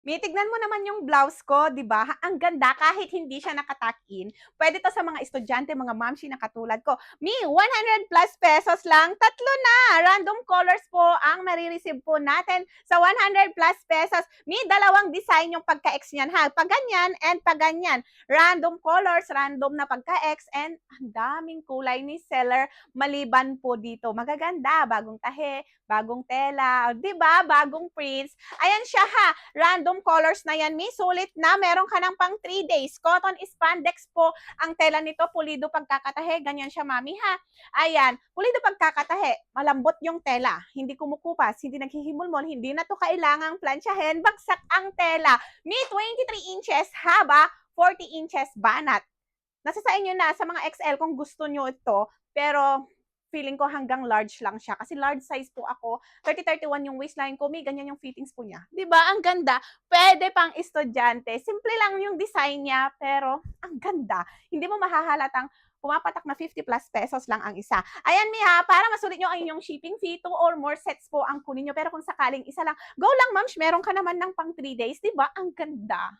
Mi, tignan mo naman yung blouse ko, di ba? Ang ganda kahit hindi siya nakatuck-in. Pwede to sa mga estudyante, mga mamshi na katulad ko. Mi, 100 plus pesos lang, tatlo na. Random colors po ang marireceive po natin sa 100 plus pesos. Mi, dalawang design yung pagka-X niyan ha. Pag ganyan and pag ganyan. Random colors, random na pagka-X, and ang daming kulay ni seller maliban po dito. Magaganda, bagong tahe, bagong tela, di ba? Bagong prints. Ayan siya ha. Random colors na yan, Mi. Sulit na. Meron ka ng pang 3 days. Cotton spandex po ang tela nito. Pulido pagkakatahe. Ganyan siya, Mami, ha. Ayan. Pulido pagkakatahe. Malambot yung tela. Hindi kumukupas. Hindi naghihimulmol. Hindi na to kailangang plansyahin. Bagsak ang tela. Mi, 23 inches haba, 40 inches banat. Nasa sa inyo na sa mga XL kung gusto nyo ito. Pero feeling ko hanggang large lang siya. Kasi large size po ako. 30-31 yung waistline ko. May ganyan yung fittings po niya. Diba? Ang ganda. Pwede pang estudyante. Simple lang yung design niya. Pero ang ganda. Hindi mo mahahalatang pumapatak na 50 plus pesos lang ang isa. Ayan, Miha, para masulit nyo ang inyong shipping fee, 2 or more sets po ang kunin nyo. Pero kung sakaling isa lang, go lang, ma'am, meron ka naman ng pang 3 days. Diba? Ang ganda.